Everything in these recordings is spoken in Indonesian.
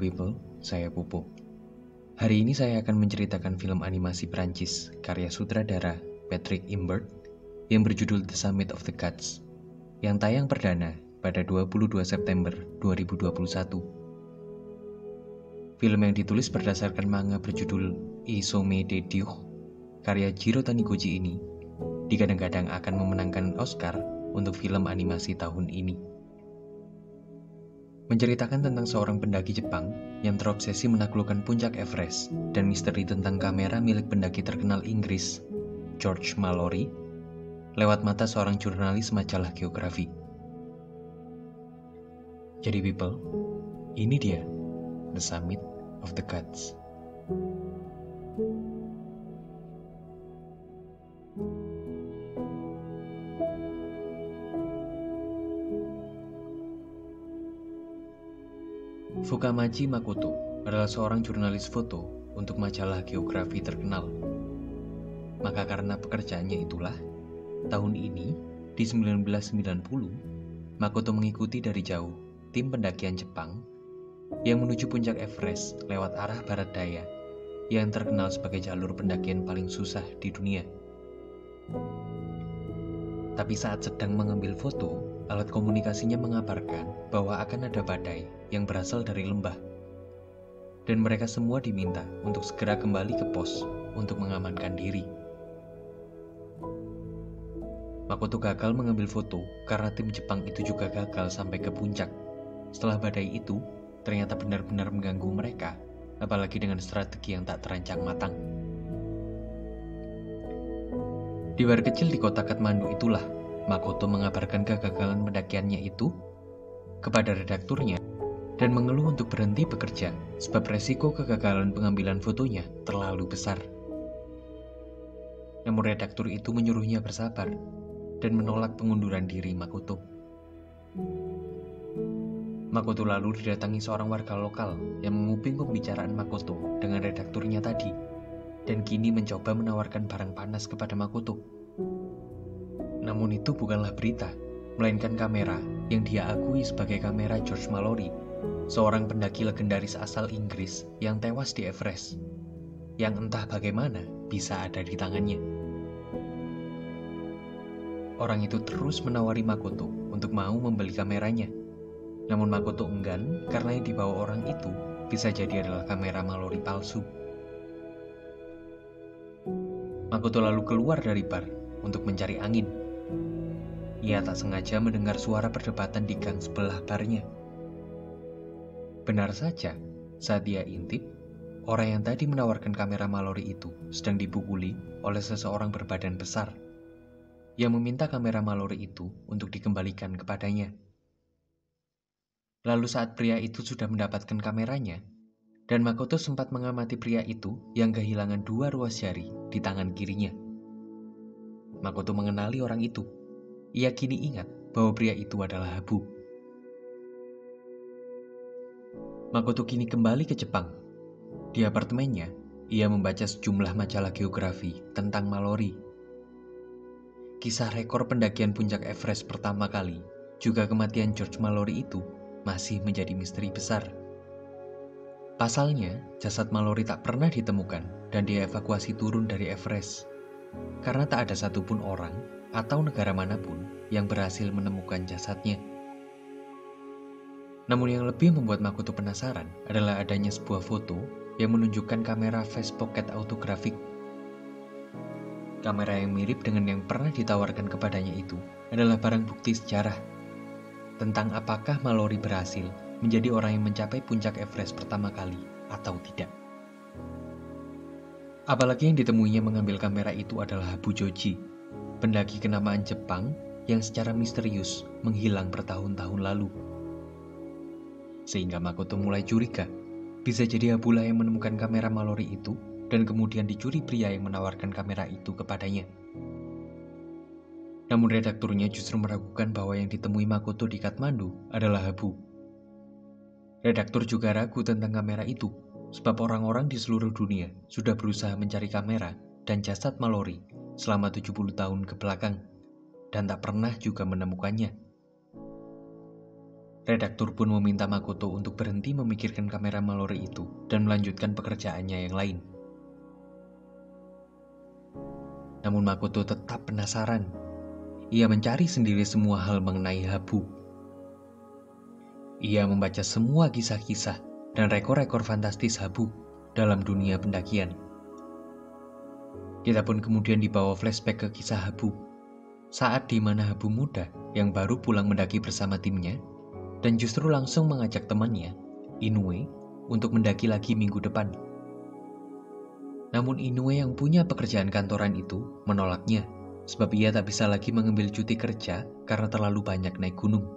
people, saya Pupu. Hari ini saya akan menceritakan film animasi Prancis karya sutradara Patrick Imbert yang berjudul The Summit of the Gods yang tayang perdana pada 22 September 2021. Film yang ditulis berdasarkan manga berjudul Isome de Dieu karya Jiro Taniguchi ini digadang-gadang akan memenangkan Oscar untuk film animasi tahun ini. Menceritakan tentang seorang pendaki Jepang yang terobsesi menaklukkan puncak Everest dan misteri tentang kamera milik pendaki terkenal Inggris, George Mallory, lewat mata seorang jurnalis majalah geografi. Jadi people, ini dia The Summit of the Gods. Fukamachi Makoto adalah seorang jurnalis foto untuk majalah geografi terkenal. Maka karena pekerjaannya itulah, tahun ini, di 1990, Makoto mengikuti dari jauh tim pendakian Jepang yang menuju puncak Everest lewat arah barat daya yang terkenal sebagai jalur pendakian paling susah di dunia. Tapi saat sedang mengambil foto, alat komunikasinya mengabarkan bahwa akan ada badai yang berasal dari lembah. Dan mereka semua diminta untuk segera kembali ke pos untuk mengamankan diri. Makoto gagal mengambil foto karena tim Jepang itu juga gagal sampai ke puncak. Setelah badai itu, ternyata benar-benar mengganggu mereka, apalagi dengan strategi yang tak terancang matang. Di bar kecil di kota Kathmandu itulah, Makoto mengabarkan kegagalan pendakiannya itu kepada redakturnya dan mengeluh untuk berhenti bekerja sebab resiko kegagalan pengambilan fotonya terlalu besar. Namun redaktur itu menyuruhnya bersabar dan menolak pengunduran diri Makoto. Makoto lalu didatangi seorang warga lokal yang menguping pembicaraan Makoto dengan redakturnya tadi dan kini mencoba menawarkan barang panas kepada Makoto. Namun itu bukanlah berita, melainkan kamera yang dia akui sebagai kamera George Mallory, seorang pendaki legendaris asal Inggris yang tewas di Everest, yang entah bagaimana bisa ada di tangannya. Orang itu terus menawari Makoto untuk mau membeli kameranya, namun Makoto enggan karena yang dibawa orang itu bisa jadi adalah kamera Mallory palsu. Makoto lalu keluar dari bar untuk mencari angin. Ia tak sengaja mendengar suara perdebatan di gang sebelah barnya. Benar saja, saat dia intip, orang yang tadi menawarkan kamera Mallory itu sedang dipukuli oleh seseorang berbadan besar yang meminta kamera Mallory itu untuk dikembalikan kepadanya. Lalu saat pria itu sudah mendapatkan kameranya, dan Makoto sempat mengamati pria itu yang kehilangan 2 ruas jari di tangan kirinya. Makoto mengenali orang itu. Ia kini ingat bahwa pria itu adalah Habu. Makoto kini kembali ke Jepang. Di apartemennya, ia membaca sejumlah majalah geografi tentang Mallory. Kisah rekor pendakian puncak Everest pertama kali, juga kematian George Mallory itu masih menjadi misteri besar. Pasalnya, jasad Mallory tak pernah ditemukan dan dievakuasi turun dari Everest. Karena tak ada satupun orang atau negara manapun yang berhasil menemukan jasadnya. Namun yang lebih membuat Makoto penasaran adalah adanya sebuah foto yang menunjukkan kamera face pocket autographic. Kamera yang mirip dengan yang pernah ditawarkan kepadanya itu adalah barang bukti sejarah tentang apakah Mallory berhasil menjadi orang yang mencapai puncak Everest pertama kali atau tidak. Apalagi yang ditemuinya mengambil kamera itu adalah Habu Joji, pendaki kenamaan Jepang yang secara misterius menghilang bertahun-tahun lalu. Sehingga Makoto mulai curiga, bisa jadi Habulah yang menemukan kamera Mallory itu dan kemudian dicuri pria yang menawarkan kamera itu kepadanya. Namun redakturnya justru meragukan bahwa yang ditemui Makoto di Kathmandu adalah Habu. Redaktur juga ragu tentang kamera itu, sebab orang-orang di seluruh dunia sudah berusaha mencari kamera dan jasad Mallory selama 70 tahun ke belakang, dan tak pernah juga menemukannya. Redaktur pun meminta Makoto untuk berhenti memikirkan kamera malore itu dan melanjutkan pekerjaannya yang lain. Namun Makoto tetap penasaran. Ia mencari sendiri semua hal mengenai Habu. Ia membaca semua kisah-kisah dan rekor-rekor fantastis Habu dalam dunia pendakian. Kita pun kemudian dibawa flashback ke kisah Habu, saat di mana Habu muda yang baru pulang mendaki bersama timnya dan justru langsung mengajak temannya, Inoue, untuk mendaki lagi minggu depan. Namun Inoue yang punya pekerjaan kantoran itu menolaknya, sebab ia tak bisa lagi mengambil cuti kerja karena terlalu banyak naik gunung.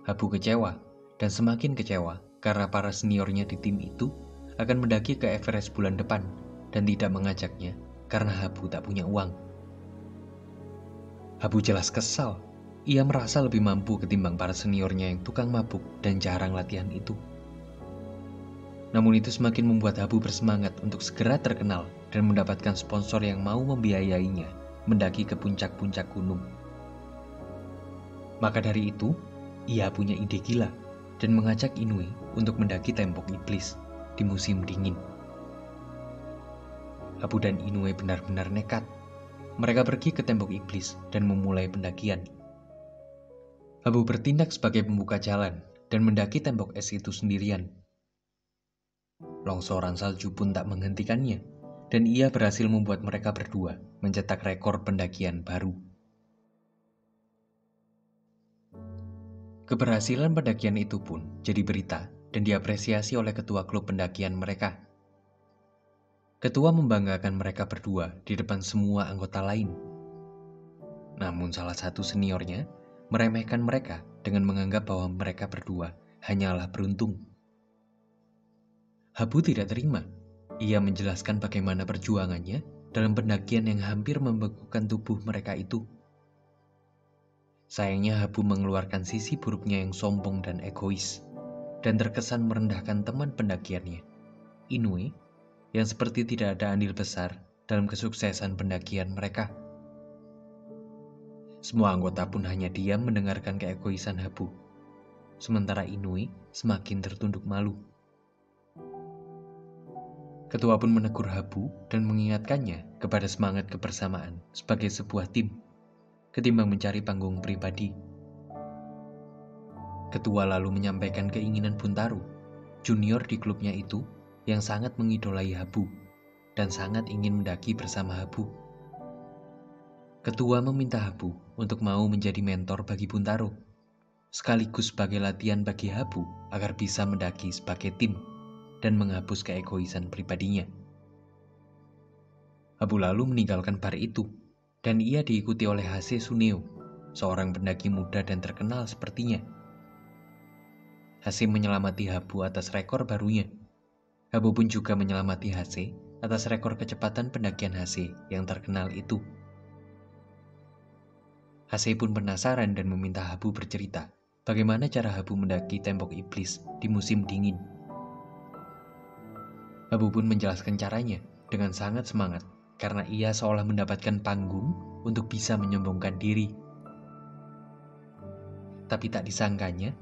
Habu kecewa dan semakin kecewa karena para seniornya di tim itu akan mendaki ke Everest bulan depan dan tidak mengajaknya karena Habu tak punya uang. Habu jelas kesal. Ia merasa lebih mampu ketimbang para seniornya yang tukang mabuk dan jarang latihan itu. Namun itu semakin membuat Habu bersemangat untuk segera terkenal dan mendapatkan sponsor yang mau membiayainya mendaki ke puncak-puncak gunung. Maka dari itu, ia punya ide gila dan mengajak Inoue untuk mendaki tembok iblis di musim dingin. Habu dan Inoue benar-benar nekat. Mereka pergi ke tembok iblis dan memulai pendakian. Habu bertindak sebagai pembuka jalan dan mendaki tembok es itu sendirian. Longsoran salju pun tak menghentikannya, dan ia berhasil membuat mereka berdua mencetak rekor pendakian baru. Keberhasilan pendakian itu pun jadi berita dan diapresiasi oleh ketua klub pendakian mereka. Ketua membanggakan mereka berdua di depan semua anggota lain. Namun salah satu seniornya meremehkan mereka dengan menganggap bahwa mereka berdua hanyalah beruntung. Habu tidak terima. Ia menjelaskan bagaimana perjuangannya dalam pendakian yang hampir membekukan tubuh mereka itu. Sayangnya Habu mengeluarkan sisi buruknya yang sombong dan egois, dan terkesan merendahkan teman pendakiannya, Inoue, yang seperti tidak ada andil besar dalam kesuksesan pendakian mereka. Semua anggota pun hanya diam mendengarkan keegoisan Habu, sementara Inoue semakin tertunduk malu. Ketua pun menegur Habu dan mengingatkannya kepada semangat kebersamaan sebagai sebuah tim, ketimbang mencari panggung pribadi. Ketua lalu menyampaikan keinginan Buntaro, junior di klubnya itu, yang sangat mengidolai Habu dan sangat ingin mendaki bersama Habu. Ketua meminta Habu untuk mau menjadi mentor bagi Buntaro, sekaligus sebagai latihan bagi Habu agar bisa mendaki sebagai tim dan menghapus keegoisan pribadinya. Habu lalu meninggalkan bar itu, dan ia diikuti oleh Hase Tsuneo, seorang pendaki muda dan terkenal sepertinya. Hase menyelamati Habu atas rekor barunya. Habu pun juga menyelamati Hase atas rekor kecepatan pendakian Hase yang terkenal itu. Hase pun penasaran dan meminta Habu bercerita bagaimana cara Habu mendaki tembok iblis di musim dingin. Habu pun menjelaskan caranya dengan sangat semangat karena ia seolah mendapatkan panggung untuk bisa menyombongkan diri. Tapi tak disangkanya,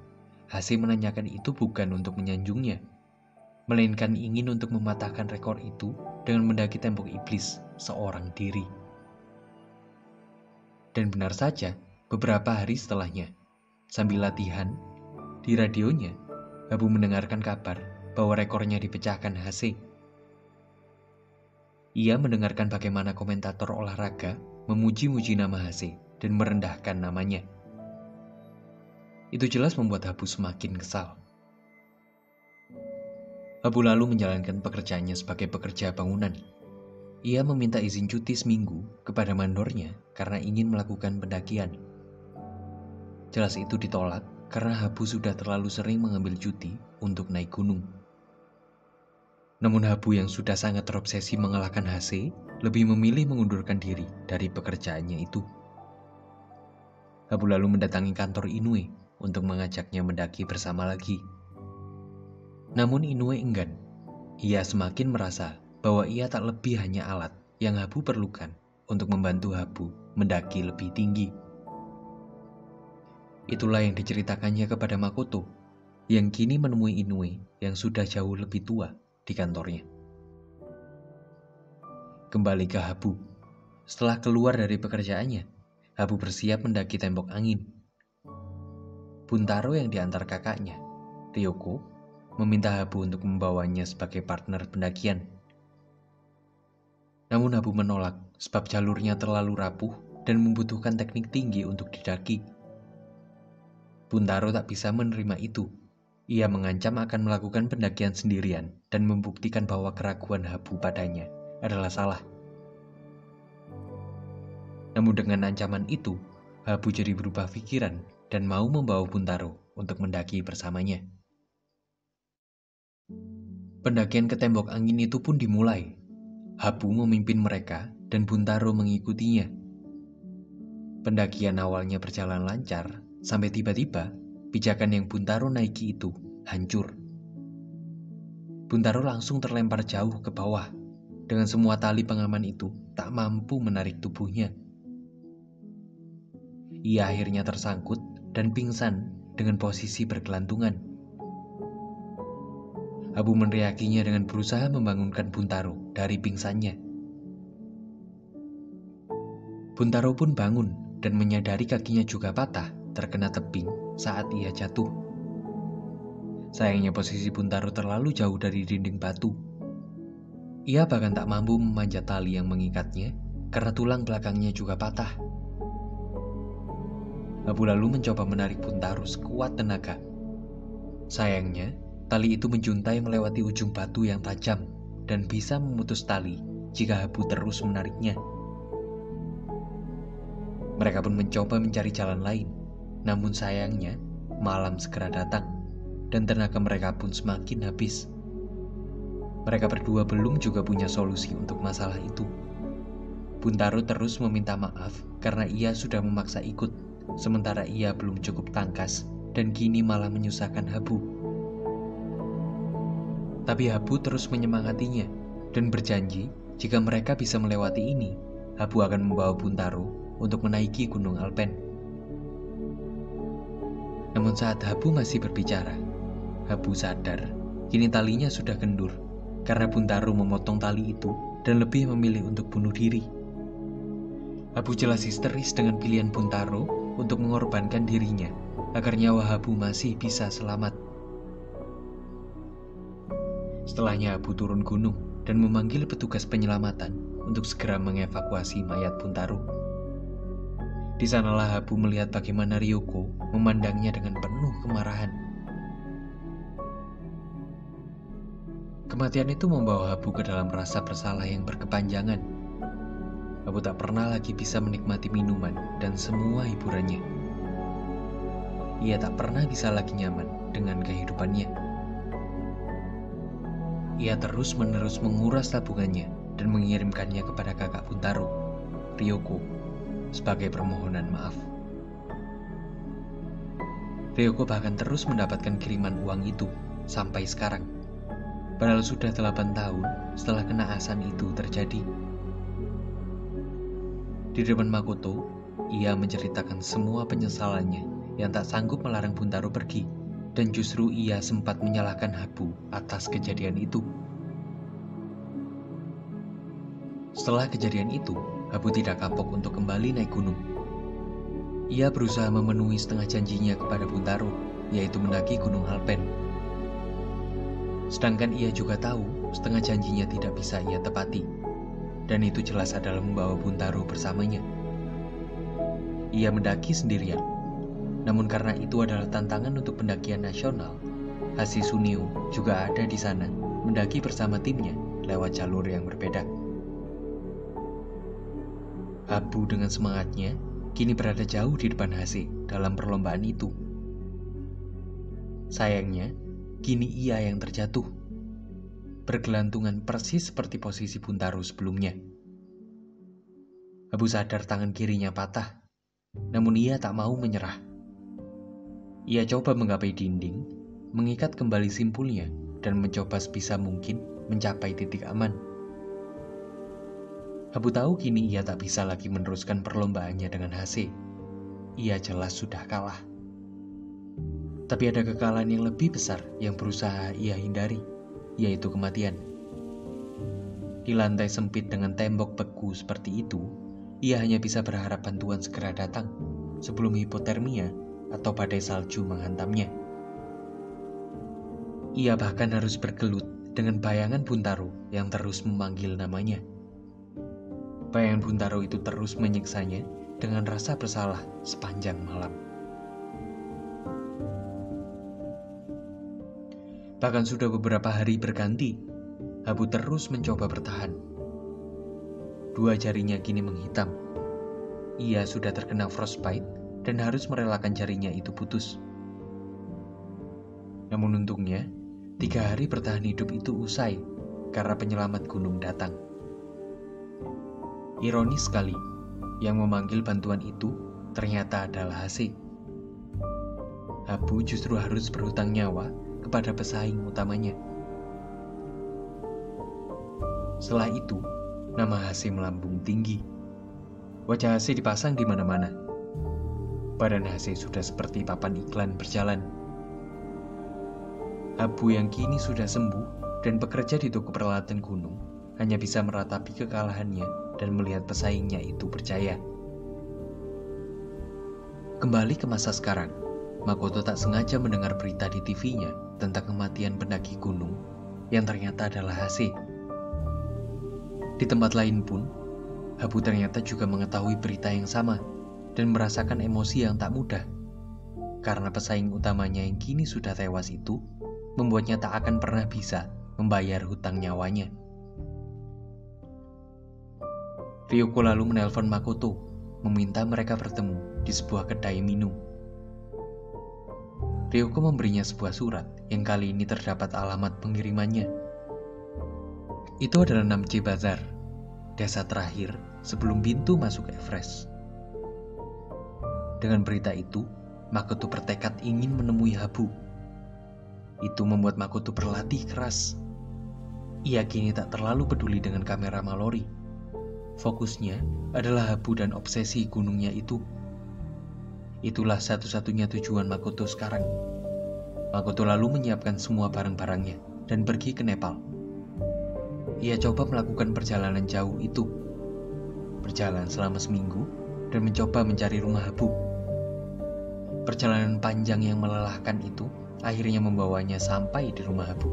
Hase menanyakan itu bukan untuk menyanjungnya, melainkan ingin untuk mematahkan rekor itu dengan mendaki tembok iblis seorang diri. Dan benar saja, beberapa hari setelahnya, sambil latihan, di radionya, Habu mendengarkan kabar bahwa rekornya dipecahkan Hase. Ia mendengarkan bagaimana komentator olahraga memuji-muji nama Hase dan merendahkan namanya. Itu jelas membuat Habu semakin kesal. Habu lalu menjalankan pekerjaannya sebagai pekerja bangunan. Ia meminta izin cuti seminggu kepada mandornya karena ingin melakukan pendakian. Jelas itu ditolak karena Habu sudah terlalu sering mengambil cuti untuk naik gunung. Namun Habu yang sudah sangat terobsesi mengalahkan Hase lebih memilih mengundurkan diri dari pekerjaannya itu. Habu lalu mendatangi kantor Inoue untuk mengajaknya mendaki bersama lagi. Namun Inoue enggan. Ia semakin merasa bahwa ia tak lebih hanya alat yang Habu perlukan untuk membantu Habu mendaki lebih tinggi. Itulah yang diceritakannya kepada Makoto, yang kini menemui Inoue yang sudah jauh lebih tua di kantornya. Kembali ke Habu. Setelah keluar dari pekerjaannya, Habu bersiap mendaki tembok angin. Buntaro yang diantar kakaknya, Ryoko, meminta Habu untuk membawanya sebagai partner pendakian. Namun Habu menolak sebab jalurnya terlalu rapuh dan membutuhkan teknik tinggi untuk didaki. Buntaro tak bisa menerima itu. Ia mengancam akan melakukan pendakian sendirian dan membuktikan bahwa keraguan Habu padanya adalah salah. Namun dengan ancaman itu, Habu jadi berubah pikiran dan mau membawa Buntaro untuk mendaki bersamanya. Pendakian ke tembok angin itu pun dimulai. Habu memimpin mereka dan Buntaro mengikutinya. Pendakian awalnya berjalan lancar, sampai tiba-tiba pijakan yang Buntaro naiki itu hancur. Buntaro langsung terlempar jauh ke bawah. Dengan semua tali pengaman itu tak mampu menarik tubuhnya. Ia akhirnya tersangkut dan pingsan dengan posisi bergelantungan. Habu meneriakinya dengan berusaha membangunkan Buntaro dari pingsannya. Buntaro pun bangun dan menyadari kakinya juga patah terkena tebing saat ia jatuh. Sayangnya posisi Buntaro terlalu jauh dari dinding batu. Ia bahkan tak mampu memanjat tali yang mengikatnya karena tulang belakangnya juga patah. Habu lalu mencoba menarik Buntaro sekuat tenaga. Sayangnya, tali itu menjuntai melewati ujung batu yang tajam dan bisa memutus tali jika Habu terus menariknya. Mereka pun mencoba mencari jalan lain, namun sayangnya malam segera datang dan tenaga mereka pun semakin habis. Mereka berdua belum juga punya solusi untuk masalah itu. Buntaro terus meminta maaf karena ia sudah memaksa ikut, sementara ia belum cukup tangkas dan kini malah menyusahkan Habu. Tapi Habu terus menyemangatinya dan berjanji jika mereka bisa melewati ini, Habu akan membawa Buntaro untuk menaiki Gunung Alpen. Namun saat Habu masih berbicara, Habu sadar kini talinya sudah kendur karena Buntaro memotong tali itu dan lebih memilih untuk bunuh diri. Habu jelas histeris dengan pilihan Buntaro untuk mengorbankan dirinya agar nyawa Habu masih bisa selamat. Setelahnya Habu turun gunung dan memanggil petugas penyelamatan untuk segera mengevakuasi mayat Buntaro. Di sanalah Habu melihat bagaimana Ryoko memandangnya dengan penuh kemarahan. Kematian itu membawa Habu ke dalam rasa bersalah yang berkepanjangan. Habu tak pernah lagi bisa menikmati minuman dan semua hiburannya. Ia tak pernah bisa lagi nyaman dengan kehidupannya. Ia terus-menerus menguras tabungannya dan mengirimkannya kepada kakak Buntaro, Ryoko, sebagai permohonan maaf. Ryoko bahkan terus mendapatkan kiriman uang itu sampai sekarang. Padahal sudah 8 tahun setelah kenaasan itu terjadi. Di depan Makoto, ia menceritakan semua penyesalannya yang tak sanggup melarang Buntaro pergi, dan justru ia sempat menyalahkan Habu atas kejadian itu. Setelah kejadian itu, Habu tidak kapok untuk kembali naik gunung. Ia berusaha memenuhi setengah janjinya kepada Buntaro, yaitu mendaki Gunung Alpen. Sedangkan ia juga tahu setengah janjinya tidak bisa ia tepati, dan itu jelas adalah membawa Buntaro bersamanya. Ia mendaki sendirian, namun karena itu adalah tantangan untuk pendakian nasional, Hashi Sunio juga ada di sana mendaki bersama timnya lewat jalur yang berbeda. Habu dengan semangatnya kini berada jauh di depan Hashi dalam perlombaan itu. Sayangnya, kini ia yang terjatuh, bergelantungan persis seperti posisi Buntaro sebelumnya. Habu sadar tangan kirinya patah, namun ia tak mau menyerah. Ia coba menggapai dinding, mengikat kembali simpulnya, dan mencoba sebisa mungkin mencapai titik aman. Habu tahu kini ia tak bisa lagi meneruskan perlombaannya dengan Hashi. Ia jelas sudah kalah. Tapi ada kekalahan yang lebih besar yang berusaha ia hindari, yaitu kematian. Di lantai sempit dengan tembok beku seperti itu, ia hanya bisa berharap bantuan segera datang sebelum hipotermia atau badai salju menghantamnya. Ia bahkan harus bergelut dengan bayangan Buntaro yang terus memanggil namanya. Bayangan Buntaro itu terus menyiksanya dengan rasa bersalah sepanjang malam. Bahkan sudah beberapa hari berganti, Habu terus mencoba bertahan. 2 jarinya kini menghitam. Ia sudah terkena frostbite dan harus merelakan jarinya itu putus. Namun untungnya, 3 hari bertahan hidup itu usai karena penyelamat gunung datang. Ironis sekali, yang memanggil bantuan itu ternyata adalah Hase. Habu justru harus berhutang nyawa kepada pesaing utamanya. Setelah itu, nama Hase melambung tinggi. Wajah Hase dipasang di mana-mana. Badan Hase sudah seperti papan iklan berjalan. Habu yang kini sudah sembuh dan bekerja di toko peralatan gunung hanya bisa meratapi kekalahannya dan melihat pesaingnya itu berjaya. Kembali ke masa sekarang, Makoto tak sengaja mendengar berita di TV-nya tentang kematian pendaki gunung yang ternyata adalah Hase. Di tempat lain pun, Habu ternyata juga mengetahui berita yang sama dan merasakan emosi yang tak mudah. Karena pesaing utamanya yang kini sudah tewas itu membuatnya tak akan pernah bisa membayar hutang nyawanya. Ryoko lalu menelpon Makoto, meminta mereka bertemu di sebuah kedai minum. Ryoko memberinya sebuah surat yang kali ini terdapat alamat pengirimannya. Itu adalah Namche Bazar, desa terakhir sebelum pintu masuk Everest. Dengan berita itu, Makoto bertekad ingin menemui Habu. Itu membuat Makoto berlatih keras. Ia kini tak terlalu peduli dengan kamera Mallory. Fokusnya adalah Habu dan obsesi gunungnya itu. Itulah satu-satunya tujuan Makoto sekarang. Makoto lalu menyiapkan semua barang-barangnya dan pergi ke Nepal. Ia coba melakukan perjalanan jauh itu. Berjalan selama seminggu dan mencoba mencari rumah Habu. Perjalanan panjang yang melelahkan itu akhirnya membawanya sampai di rumah Habu.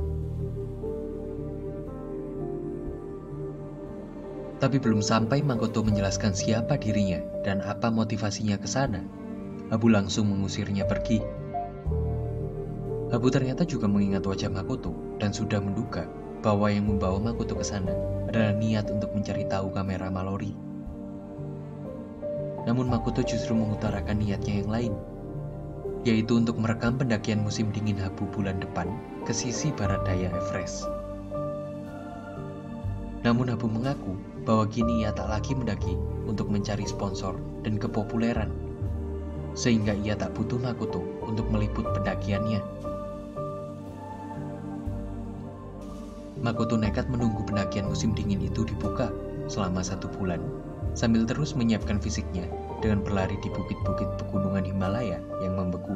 Tapi belum sampai Makoto menjelaskan siapa dirinya dan apa motivasinya ke sana, Habu langsung mengusirnya pergi. Habu ternyata juga mengingat wajah Makoto dan sudah menduga bahwa yang membawa Makoto ke sana adalah niat untuk mencari tahu kamera Mallory. Namun Makoto justru mengutarakan niatnya yang lain, yaitu untuk merekam pendakian musim dingin Habu bulan depan ke sisi barat daya Everest. Namun Habu mengaku bahwa kini ia tak lagi mendaki untuk mencari sponsor dan kepopuleran, sehingga ia tak butuh Makoto untuk meliput pendakiannya. Makoto nekat menunggu pendakian musim dingin itu dibuka selama 1 bulan, sambil terus menyiapkan fisiknya dengan berlari di bukit-bukit pegunungan Himalaya yang membeku.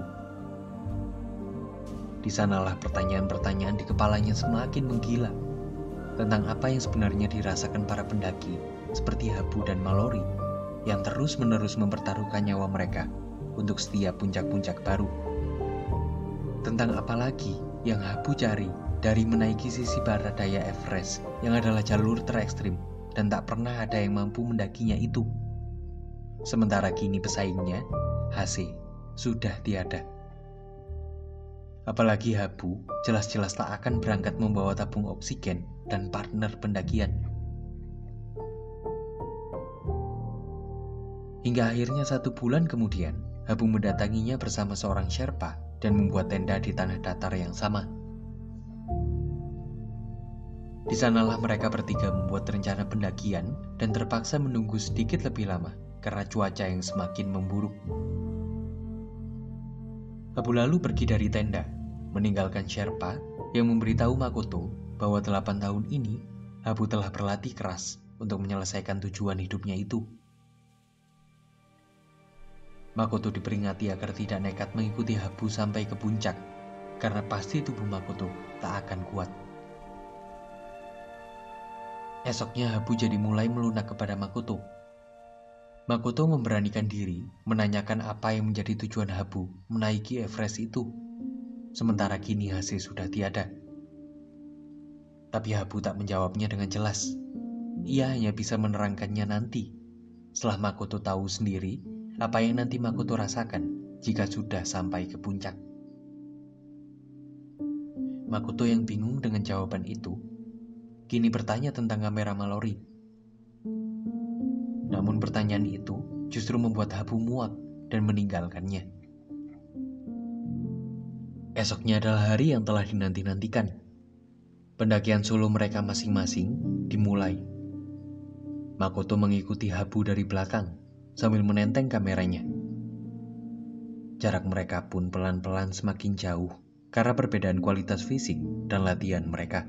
Di sanalah pertanyaan-pertanyaan di kepalanya semakin menggila tentang apa yang sebenarnya dirasakan para pendaki seperti Habu dan Mallory yang terus-menerus mempertaruhkan nyawa mereka untuk setiap puncak-puncak baru. Tentang apa lagi yang Habu cari dari menaiki sisi barat daya Everest yang adalah jalur terekstrim dan tak pernah ada yang mampu mendakinya itu. Sementara kini pesaingnya, Hase, sudah tiada. Apalagi Habu jelas-jelas tak akan berangkat membawa tabung oksigen dan partner pendakian. Hingga akhirnya 1 bulan kemudian, Habu mendatanginya bersama seorang Sherpa dan membuat tenda di tanah datar yang sama. Di sanalah mereka bertiga membuat rencana pendakian dan terpaksa menunggu sedikit lebih lama karena cuaca yang semakin memburuk. Habu lalu pergi dari tenda, meninggalkan Sherpa yang memberitahu Makoto bahwa 8 tahun ini Habu telah berlatih keras untuk menyelesaikan tujuan hidupnya itu. Makoto diperingati agar tidak nekat mengikuti Habu sampai ke puncak, karena pasti tubuh Makoto tak akan kuat. Esoknya Habu jadi mulai melunak kepada Makoto. Makoto memberanikan diri menanyakan apa yang menjadi tujuan Habu menaiki Everest itu, sementara kini hasil sudah tiada. Tapi Habu tak menjawabnya dengan jelas. Ia hanya bisa menerangkannya nanti, setelah Makoto tahu sendiri apa yang nanti Makoto rasakan jika sudah sampai ke puncak. Makoto yang bingung dengan jawaban itu, kini bertanya tentang kamera Mallory. Namun pertanyaan itu justru membuat Habu muak dan meninggalkannya. Esoknya adalah hari yang telah dinanti-nantikan. Pendakian solo mereka masing-masing dimulai. Makoto mengikuti Habu dari belakang sambil menenteng kameranya. Jarak mereka pun pelan-pelan semakin jauh karena perbedaan kualitas fisik dan latihan mereka.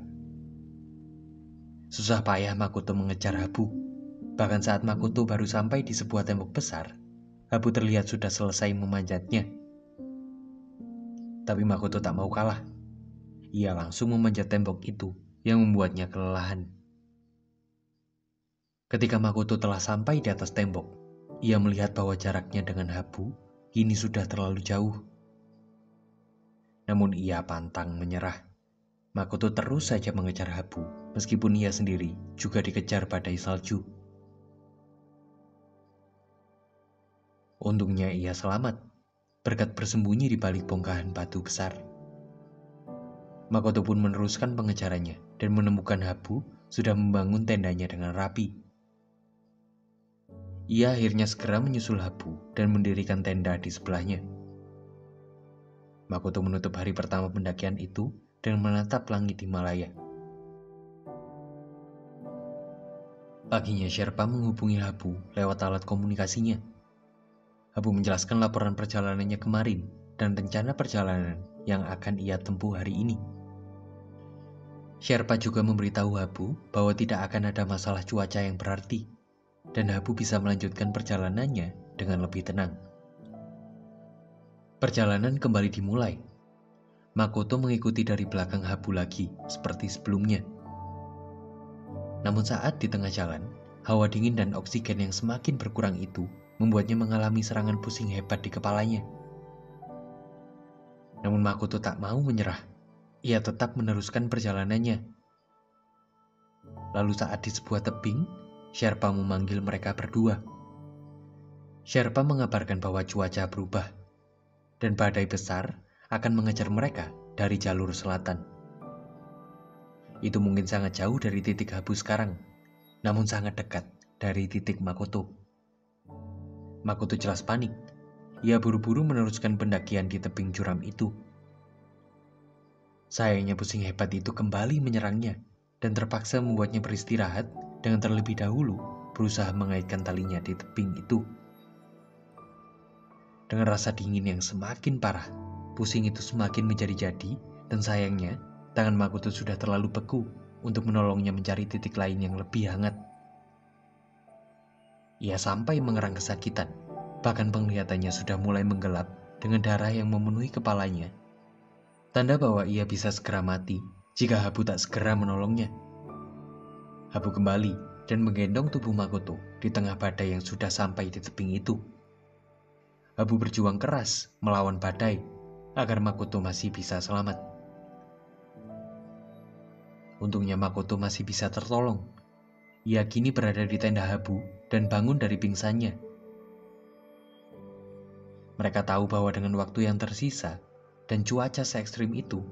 Susah payah Makoto mengejar Habu. Bahkan saat Makoto baru sampai di sebuah tembok besar, Habu terlihat sudah selesai memanjatnya. Tapi Makoto tak mau kalah. Ia langsung memanjat tembok itu yang membuatnya kelelahan. Ketika Makoto telah sampai di atas tembok, ia melihat bahwa jaraknya dengan Habu kini sudah terlalu jauh. Namun ia pantang menyerah. Makoto terus saja mengejar Habu, meskipun ia sendiri juga dikejar badai salju. Untungnya ia selamat, berkat bersembunyi di balik bongkahan batu besar. Makoto pun meneruskan pengejarannya dan menemukan Habu sudah membangun tendanya dengan rapi. Ia akhirnya segera menyusul Habu dan mendirikan tenda di sebelahnya. Makoto menutup hari pertama pendakian itu dan menatap langit Himalaya. Paginya Sherpa menghubungi Habu lewat alat komunikasinya. Habu menjelaskan laporan perjalanannya kemarin dan rencana perjalanan yang akan ia tempuh hari ini. Sherpa juga memberitahu Habu bahwa tidak akan ada masalah cuaca yang berarti, dan Habu bisa melanjutkan perjalanannya dengan lebih tenang. Perjalanan kembali dimulai. Makoto mengikuti dari belakang Habu lagi, seperti sebelumnya. Namun saat di tengah jalan, hawa dingin dan oksigen yang semakin berkurang itu membuatnya mengalami serangan pusing hebat di kepalanya. Namun Makoto tak mau menyerah. Ia tetap meneruskan perjalanannya. Lalu saat di sebuah tebing, Sherpa memanggil mereka berdua. Sherpa mengabarkan bahwa cuaca berubah, dan badai besar akan mengejar mereka dari jalur selatan. Itu mungkin sangat jauh dari titik Habu sekarang, namun sangat dekat dari titik Makoto. Makoto jelas panik. Ia buru-buru meneruskan pendakian di tebing curam itu. Sayangnya pusing hebat itu kembali menyerangnya dan terpaksa membuatnya beristirahat dengan terlebih dahulu berusaha mengaitkan talinya di tebing itu. Dengan rasa dingin yang semakin parah, pusing itu semakin menjadi-jadi dan sayangnya tangan Makoto sudah terlalu beku untuk menolongnya mencari titik lain yang lebih hangat. Ia sampai mengerang kesakitan, bahkan penglihatannya sudah mulai menggelap dengan darah yang memenuhi kepalanya. Tanda bahwa ia bisa segera mati jika Habu tak segera menolongnya. Habu kembali dan menggendong tubuh Makoto di tengah badai yang sudah sampai di tebing itu. Habu berjuang keras melawan badai agar Makoto masih bisa selamat. Untungnya Makoto masih bisa tertolong. Ia kini berada di tenda Habu dan bangun dari pingsannya. Mereka tahu bahwa dengan waktu yang tersisa dan cuaca se-ekstrim itu,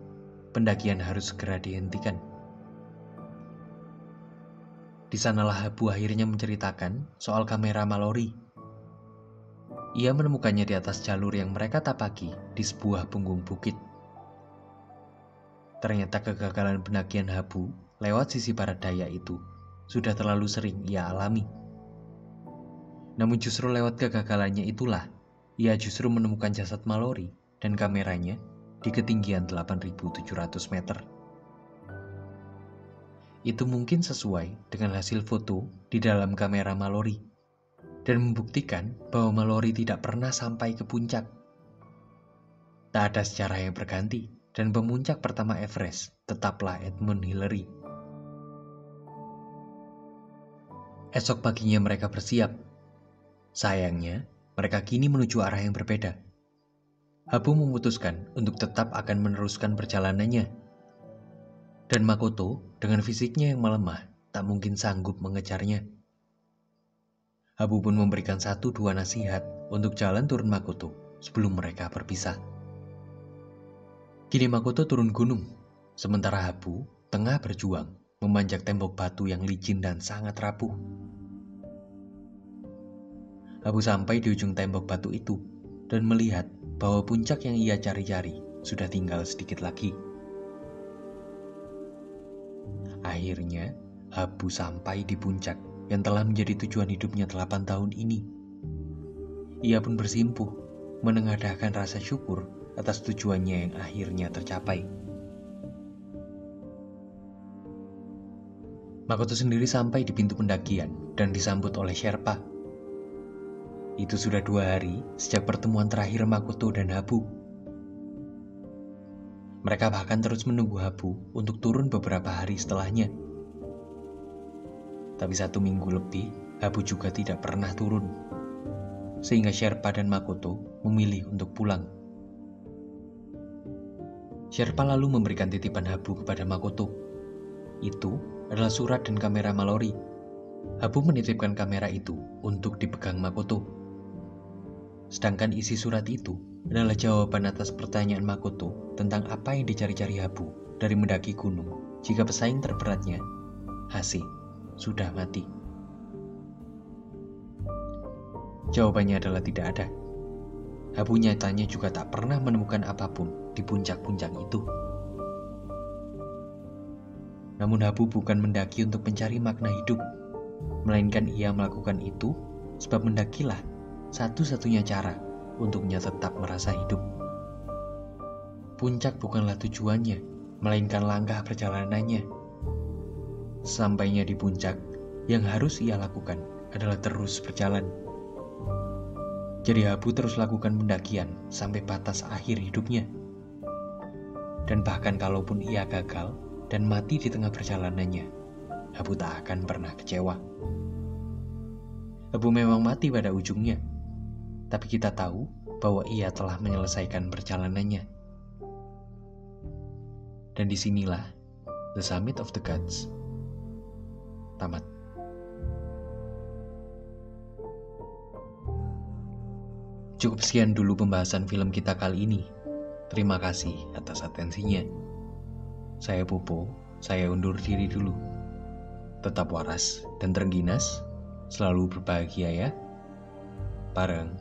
pendakian harus segera dihentikan. Di sanalah Habu akhirnya menceritakan soal kamera Mallory. Ia menemukannya di atas jalur yang mereka tapaki di sebuah punggung bukit. Ternyata kegagalan pendakian Habu lewat sisi barat daya itu sudah terlalu sering ia alami. Namun justru lewat kegagalannya itulah, ia justru menemukan jasad Mallory dan kameranya di ketinggian 8.700 meter. Itu mungkin sesuai dengan hasil foto di dalam kamera Mallory. dan membuktikan bahwa Mallory tidak pernah sampai ke puncak. Tak ada sejarah yang berganti, dan pemuncak pertama Everest tetaplah Edmund Hillary. Esok paginya mereka bersiap. Sayangnya, mereka kini menuju arah yang berbeda. Habu memutuskan untuk tetap akan meneruskan perjalanannya. Dan Makoto, dengan fisiknya yang melemah, tak mungkin sanggup mengejarnya. Habu pun memberikan 1-2 nasihat untuk jalan turun Makoto sebelum mereka berpisah. Kini Makoto turun gunung, sementara Habu tengah berjuang memanjat tembok batu yang licin dan sangat rapuh. Habu sampai di ujung tembok batu itu dan melihat bahwa puncak yang ia cari-cari sudah tinggal sedikit lagi. Akhirnya, Habu sampai di puncak yang telah menjadi tujuan hidupnya 8 tahun ini. Ia pun bersimpuh, menengadahkan rasa syukur atas tujuannya yang akhirnya tercapai. Makoto sendiri sampai di pintu pendakian dan disambut oleh Sherpa. Itu sudah 2 hari sejak pertemuan terakhir Makoto dan Habu. Mereka bahkan terus menunggu Habu untuk turun beberapa hari setelahnya. Tapi 1 minggu lebih, Habu juga tidak pernah turun. Sehingga Sherpa dan Makoto memilih untuk pulang. Sherpa lalu memberikan titipan Habu kepada Makoto. Itu adalah surat dan kamera Mallory. Habu menitipkan kamera itu untuk dipegang Makoto. Sedangkan isi surat itu adalah jawaban atas pertanyaan Makoto tentang apa yang dicari-cari Habu dari mendaki gunung jika pesaing terberatnya, Hase, sudah mati. Jawabannya adalah tidak ada. Habu nyatanya juga tak pernah menemukan apapun di puncak-puncak itu. Namun Habu bukan mendaki untuk mencari makna hidup, melainkan ia melakukan itu sebab mendakilah satu-satunya cara untuknya tetap merasa hidup. Puncak bukanlah tujuannya, melainkan langkah perjalanannya. Sampainya di puncak, yang harus ia lakukan adalah terus berjalan. Jadi Habu terus lakukan pendakian sampai batas akhir hidupnya. Dan bahkan kalaupun ia gagal dan mati di tengah perjalanannya, Habu tak akan pernah kecewa. Habu memang mati pada ujungnya, tapi kita tahu bahwa ia telah menyelesaikan perjalanannya. Dan disinilah The Summit of the Gods tamat. Cukup sekian dulu pembahasan film kita kali ini. Terima kasih atas atensinya. Saya Popo, saya undur diri dulu. Tetap waras dan terengginas, selalu berbahagia ya. Bareng